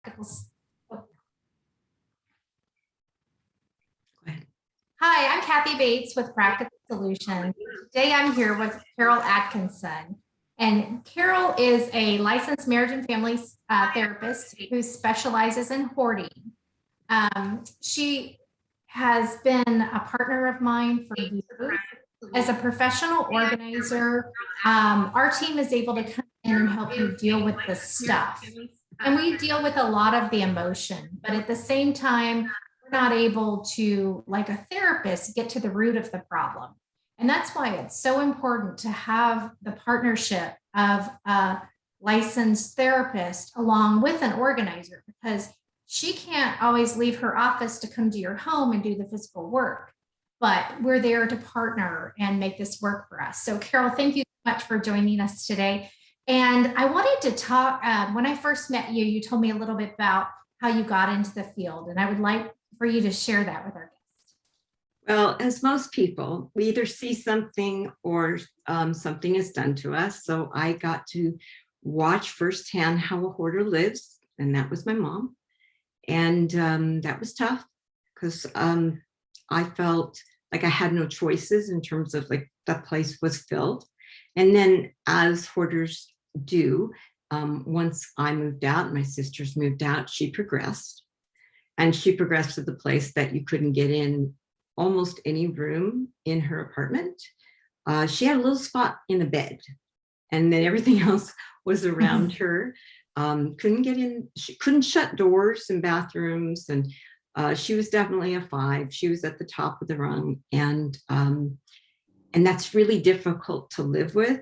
practical. Hi, I'm Cathy Bates with Practical Solutions. Today I'm here with Carol Adkisson. And Carol is a licensed marriage and family therapist who specializes in hoarding. She has been a partner of mine for years. As a professional organizer, our team is able to come in and help you deal with the stuff. And we deal with a lot of the emotion, but at the same time, we're not able to, like a therapist, get to the root of the problem. And that's why it's so important to have the partnership of a licensed therapist along with an organizer, because she can't always leave her office to come to your home and do the physical work, but we're there to partner and make this work for us. So Carol, thank you so much for joining us today. And I wanted to talk, when I first met you, you told me a little bit about how you got into the field, and I would like for you to share that with our guests. Well, as most people, we either see something or something is done to us. So I got to watch firsthand how a hoarder lives, and that was my mom. And that was tough because I felt like I had no choices in terms of like the place was filled. And then as hoarders do, once I moved out, my sisters moved out, she progressed. And she progressed to the place that you couldn't get in almost any room in her apartment. She had a little spot in the bed, and then everything else was around her. Couldn't get in, she couldn't shut doors in bathrooms, and she was definitely a 5. She was at the top of the rung, and that's really difficult to live with,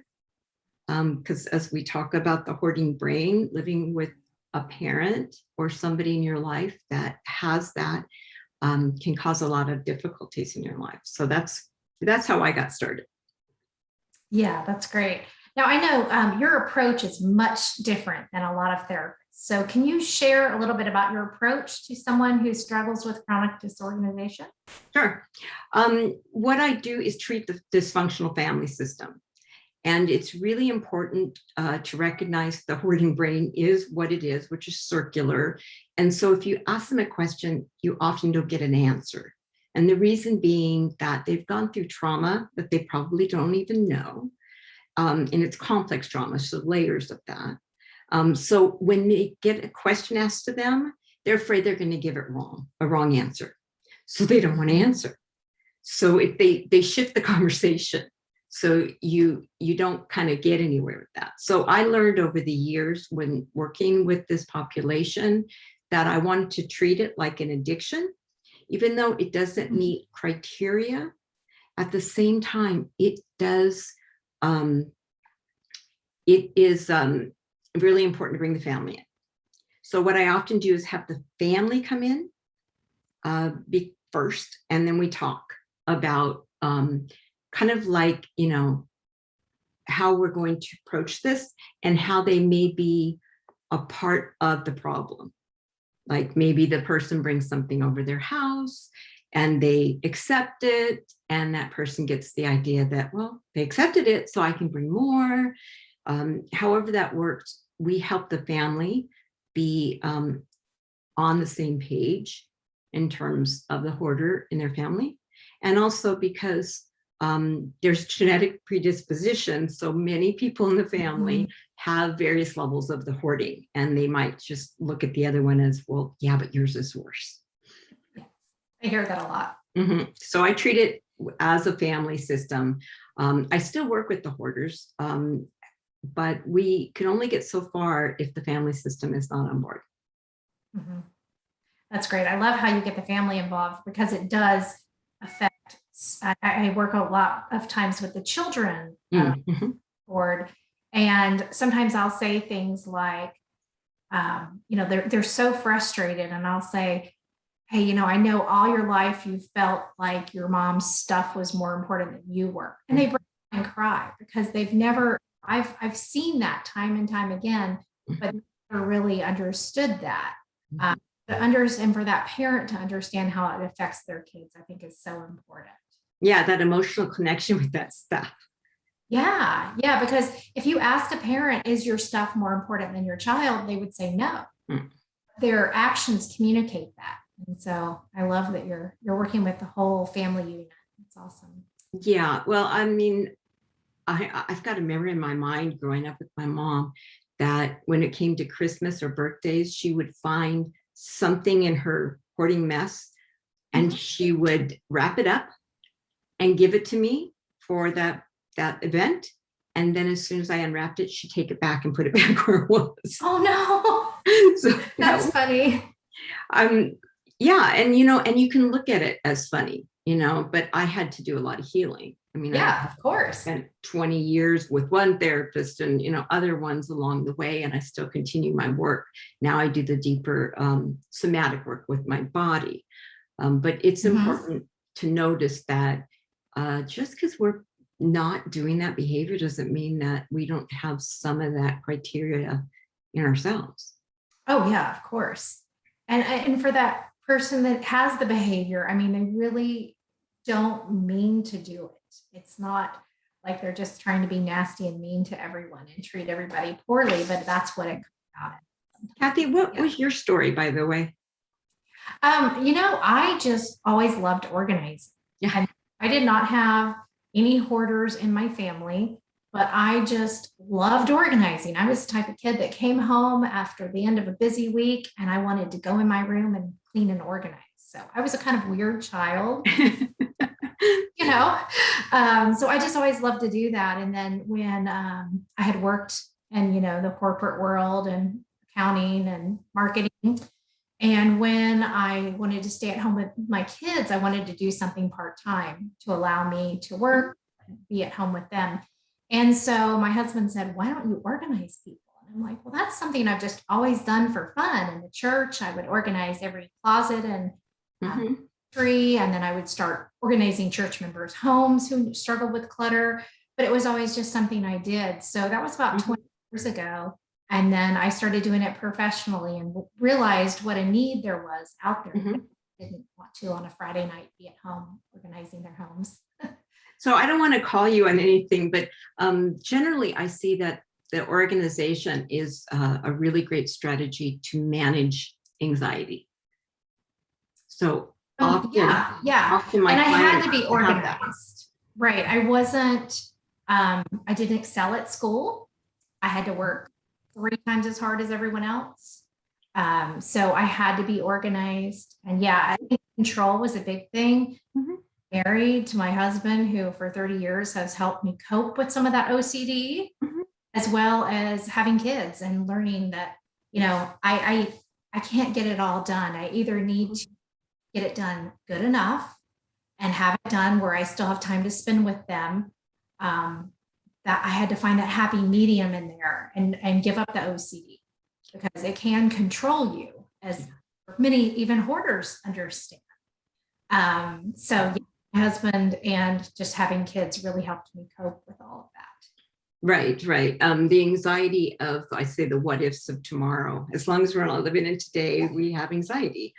because as we talk about the hoarding brain, living with a parent or somebody in your life that has that can cause a lot of difficulties in your life. So that's how I got started. Yeah, that's great. Now I know your approach is much different than a lot of therapists. So can you share a little bit about your approach to someone who struggles with chronic disorganization? Sure. What I do is treat the dysfunctional family system. And it's really important to recognize the hoarding brain is what it is, which is circular. And so if you ask them a question, you often don't get an answer. And the reason being that they've gone through trauma that they probably don't even know. And it's complex trauma, so layers of that. So when they get a question asked to them, they're afraid they're going to give it a wrong answer. So they don't want to answer. So if they shift the conversation, so you don't kind of get anywhere with that. So I learned over the years when working with this population that I wanted to treat it like an addiction, even though it doesn't meet criteria. At the same time, it does. It is really important to bring the family in. So what I often do is have the family come in first, and then we talk about kind of like, you know, how we're going to approach this and how they may be a part of the problem. Like maybe the person brings something over their house and they accept it, and that person gets the idea that, well, they accepted it, so I can bring more. However that works, we help the family be on the same page in terms of the hoarder in their family. And also because there's genetic predisposition. So many people in the family have various levels of the hoarding, and they might just look at the other one as, well, yeah, but yours is worse. I hear that a lot. So I treat it as a family system. I still work with the hoarders, but we can only get so far if the family system is not on board. That's great. I love how you get the family involved, because it does affect. I work a lot of times with the children board, and sometimes I'll say things like, you know, they're so frustrated, and I'll say, hey, you know, I know all your life you felt like your mom's stuff was more important than you were, and they break down and cry because they've never. I've seen that time and time again, but never really understood that. And for that parent to understand how it affects their kids, I think is so important. Yeah, that emotional connection with that stuff. Yeah, because if you ask a parent, is your stuff more important than your child, they would say no. their actions communicate that. And so I love that you're working with the whole family unit. It's awesome. Yeah, well, I mean, I've got a memory in my mind growing up with my mom that when it came to Christmas or birthdays, she would find something in her hoarding mess and she would wrap it up and give it to me for that event. And then as soon as I unwrapped it, she'd take it back and put it back where it was. Oh no, So that's funny. Yeah, and and you can look at it as funny, but I had to do a lot of healing. I mean, Yeah, I of course. spent 20 years with one therapist and other ones along the way, and I still continue my work. Now I do the deeper somatic work with my body. But it's important to notice that just because we're not doing that behavior doesn't mean that we don't have some of that criteria in ourselves. Oh yeah, of course. And for that person that has the behavior, I mean, they really don't mean to do it. It's not like they're just trying to be nasty and mean to everyone and treat everybody poorly, but that's what it comes out of. Cathy, what was your story, by the way? I just always loved organizing. Yeah. And I did not have any hoarders in my family, but I just loved organizing. I was the type of kid that came home after the end of a busy week and I wanted to go in my room and clean and organize. So I was a kind of weird child, so I just always loved to do that. And then when I had worked in, the corporate world and accounting and marketing, and when I wanted to stay at home with my kids, I wanted to do something part-time to allow me to work, and be at home with them. And so my husband said, why don't you organize people? And I'm like, well, that's something I've just always done for fun. In the church, I would organize every closet and tree, and then I would start organizing church members' homes who struggled with clutter. But it was always just something I did. So that was about 20 years ago. And then I started doing it professionally and realized what a need there was out there. I didn't want to on a Friday night be at home organizing their homes. So I don't want to call you on anything, but generally I see that the organization is a really great strategy to manage anxiety. So often, often and I had to be organized. Right. I wasn't, I didn't excel at school. I had to work 3 times as hard as everyone else. So I had to be organized. And I think control was a big thing. Married to my husband, who for 30 years has helped me cope with some of that OCD, as well as having kids and learning that, I can't get it all done. I either need to get it done good enough and have it done where I still have time to spend with them. That I had to find that happy medium in there and give up the OCD, because it can control you, as many even hoarders understand. So my husband and just having kids really helped me cope with all of that. Right. The anxiety of, I say, the what ifs of tomorrow. As long as we're not living in today, we have anxiety.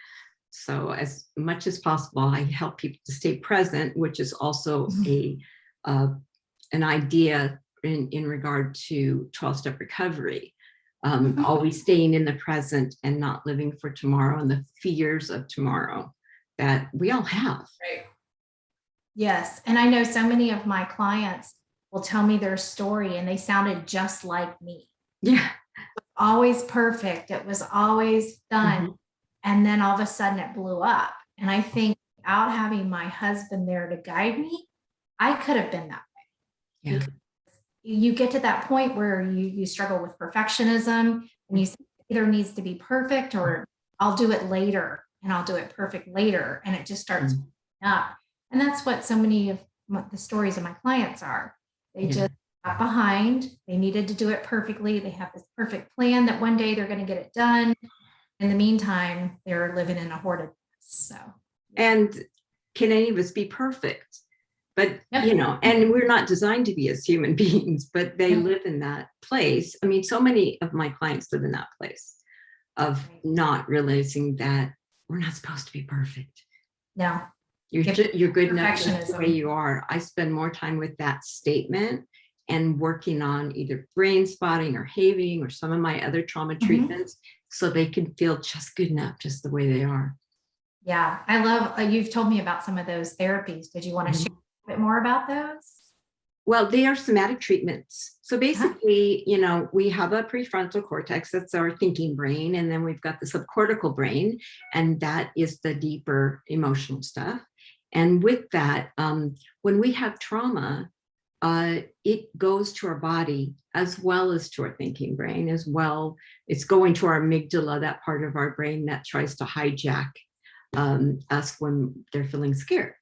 So as much as possible, I help people to stay present, which is also an idea in regard to 12-step recovery. Always staying in the present and not living for tomorrow and the fears of tomorrow that we all have. Right. Yes. And I know so many of my clients will tell me their story and they sounded just like me. Yeah. Always perfect. It was always done. And then all of a sudden it blew up. And I think without having my husband there to guide me, I could have been that way. Yeah. You get to that point where you struggle with perfectionism and you say it either needs to be perfect or I'll do it later and I'll do it perfect later. And it just starts up. And that's what so many of the stories of my clients are. They just got behind. They needed to do it perfectly. They have this perfect plan that one day they're going to get it done. In the meantime, they're living in a hoarded mess. So, and can any of us be perfect? But, and we're not designed to be as human beings, but they live in that place. I mean, so many of my clients live in that place of not realizing that we're not supposed to be perfect. No. You're good enough the way you are. I spend more time with that statement and working on either brain spotting or having or some of my other trauma treatments so they can feel just good enough, just the way they are. Yeah, I love, you've told me about some of those therapies. Did you want to share a bit more about those? Well, they are somatic treatments. So Huh? basically, we have a prefrontal cortex, that's our thinking brain, and then we've got the subcortical brain, and that is the deeper emotional stuff. And with that, when we have trauma, it goes to our body as well as to our thinking brain as well. It's going to our amygdala, that part of our brain that tries to hijack us when they're feeling scared.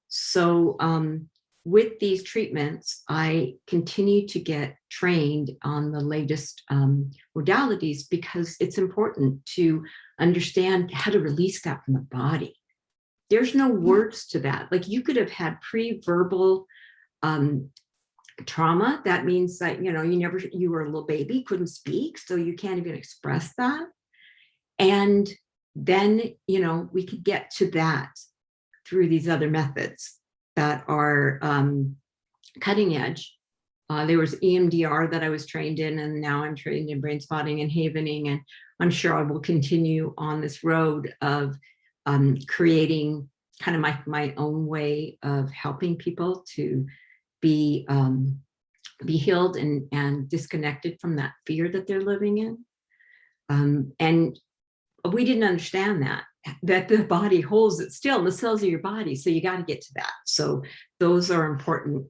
So with these treatments, I continue to get trained on the latest modalities, because it's important to understand how to release that from the body. There's no words to that. Like, you could have had pre-verbal trauma. That means that, you were a little baby, couldn't speak, so you can't even express that. And then, we could get to that through these other methods that are cutting edge. There was EMDR that I was trained in, and now I'm trained in brain spotting and havening. And I'm sure I will continue on this road of creating kind of my own way of helping people to be healed and disconnected from that fear that they're living in. And we didn't understand that the body holds it still in the cells of your body. So you got to get to that. So those are important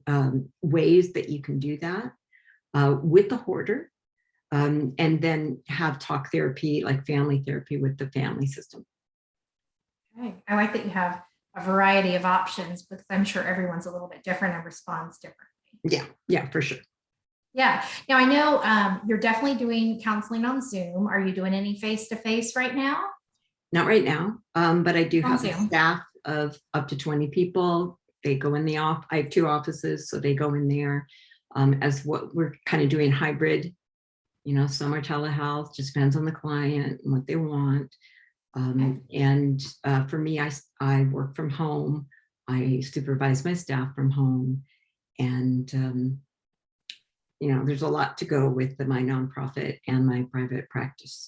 ways that you can do that with the hoarder, and then have talk therapy, like family therapy, with the family system. Okay. I like that you have a variety of options, because I'm sure everyone's a little bit different and responds differently. Yeah, for sure. Yeah. Now, I know you're definitely doing counseling on Zoom. Are you doing any face-to-face right now? Not right now, but I do have a Zoom. staff of up to 20 people. They go in the office. I have 2 offices, so they go in there as what we're kind of doing hybrid. Some are telehealth, just depends on the client and what they want. And for me, I work from home. I supervise my staff from home, and there's a lot to go with my nonprofit and my private practice.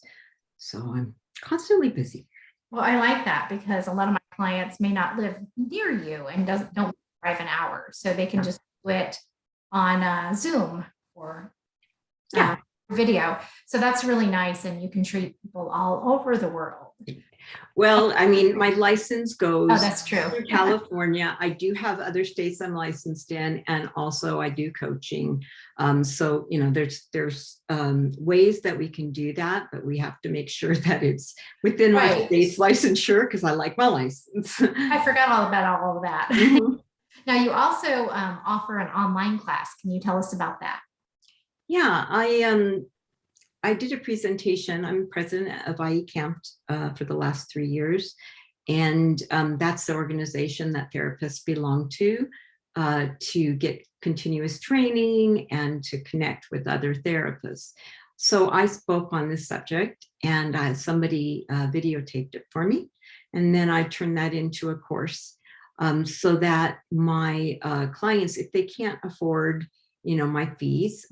So I'm constantly busy. Well, I like that, because a lot of my clients may not live near you and don't drive an hour, so they can just do it on Zoom or video. So that's really nice, and you can treat people all over the world. Well, I mean, my license goes that's true. through California. I do have other states I'm licensed in, and also I do coaching. So, there's ways that we can do that, but we have to make sure that it's within my state's licensure, because I like my license. I forgot all about all of that. Mm-hmm. Now, you also offer an online class. Can you tell us about that? Yeah, I did a presentation. I'm president of ificandoityoucandoit for the last 3 years. And that's the organization that therapists belong to get continuous training and to connect with other therapists. So I spoke on this subject, and somebody videotaped it for me. And then I turned that into a course so that my clients, if they can't afford my fees,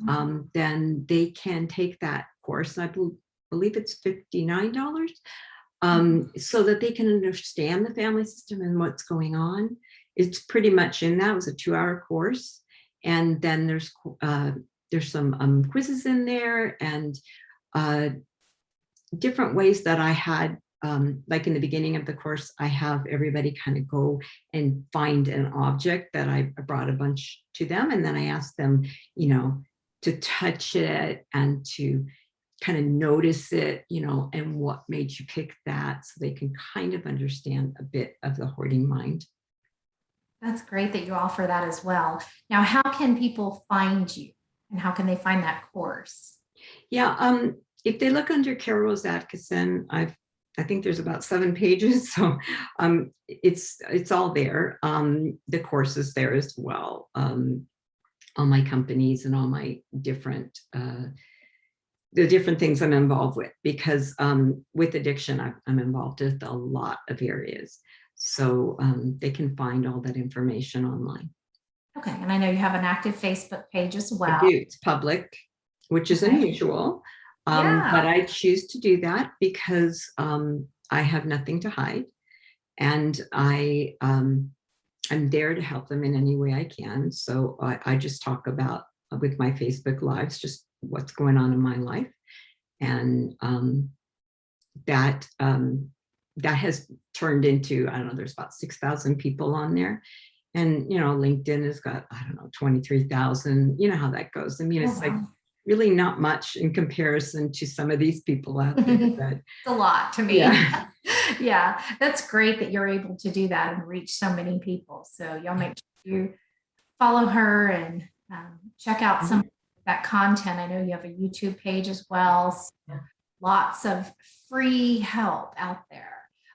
then they can take that course. I believe it's $59, so that they can understand the family system and what's going on. It's pretty much in that. It was a 2-hour course, and then there's some quizzes in there, and different ways that I had. Like in the beginning of the course, I have everybody kind of go and find an object that I brought a bunch to them. And then I asked them, to touch it and to kind of notice it, and what made you pick that, so they can kind of understand a bit of the hoarding mind. That's great that you offer that as well. Now, how can people find you, and how can they find that course? Yeah, if they look under Carol Adkisson, I think there's about 7 pages, so it's all there. The course is there as well. All my companies and all my different the different things I'm involved with, because with addiction, I'm involved with a lot of areas. So they can find all that information online. Okay, and I know you have an active Facebook page as well. I do. It's public, which is unusual. But I choose to do that because I have nothing to hide, and I'm there to help them in any way I can. So I just talk about with my Facebook lives just what's going on in my life, and that has turned into, I don't know, there's about 6,000 people on there. And, LinkedIn has got, I don't know, 23,000. You know how that goes. I mean, it's like really not much in comparison to some of these people out there. But it's a lot to me. Yeah. Yeah, that's great that you're able to do that and reach so many people. So y'all make sure you follow her and check out some of that content. I know you have a YouTube page as well. So lots of free help out there.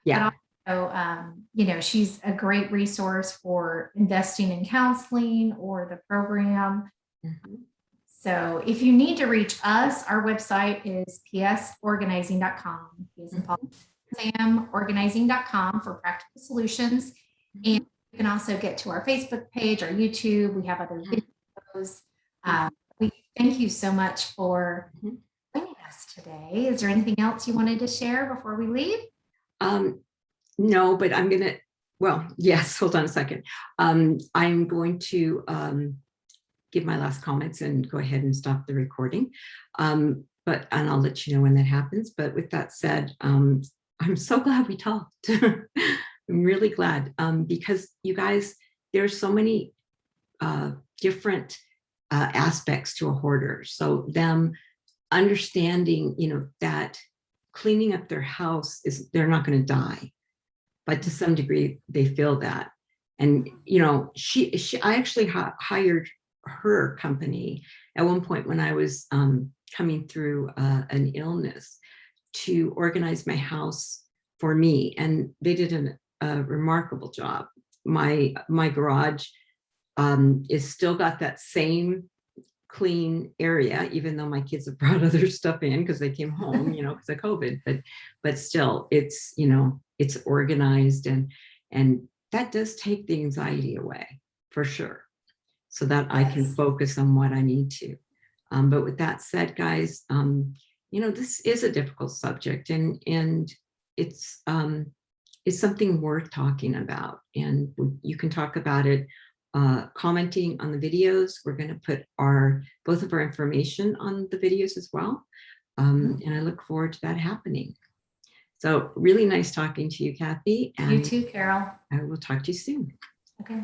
Yeah. But also, she's a great resource for investing in counseling or the program. So if you need to reach us, our website is psorganizing.com. organizing.com for practical solutions. And you can also get to our Facebook page, our YouTube. We have other videos. We thank you so much for joining us today. Is there anything else you wanted to share before we leave? No, but I'm going to, well, yes, hold on a second. I'm going to give my last comments and go ahead and stop the recording. And I'll let you know when that happens. But with that said, I'm so glad we talked. I'm really glad because you guys, there's so many different aspects to a hoarder. So them understanding, that cleaning up their house they're not going to die, but to some degree they feel that. And, I actually hired her company at one point when I was coming through an illness to organize my house for me. And they did a remarkable job. My garage is still got that same clean area, even though my kids have brought other stuff in because they came home, because of COVID, but still it's, it's organized, and that does take the anxiety away for sure, so that I can focus on what I need to. But with that said, guys, this is a difficult subject, and it's something worth talking about, and you can talk about it commenting on the videos. We're going to put both of our information on the videos as well. And I look forward to that happening. So really nice talking to you, Cathy. And you too, Carol. I will talk to you soon. Okay.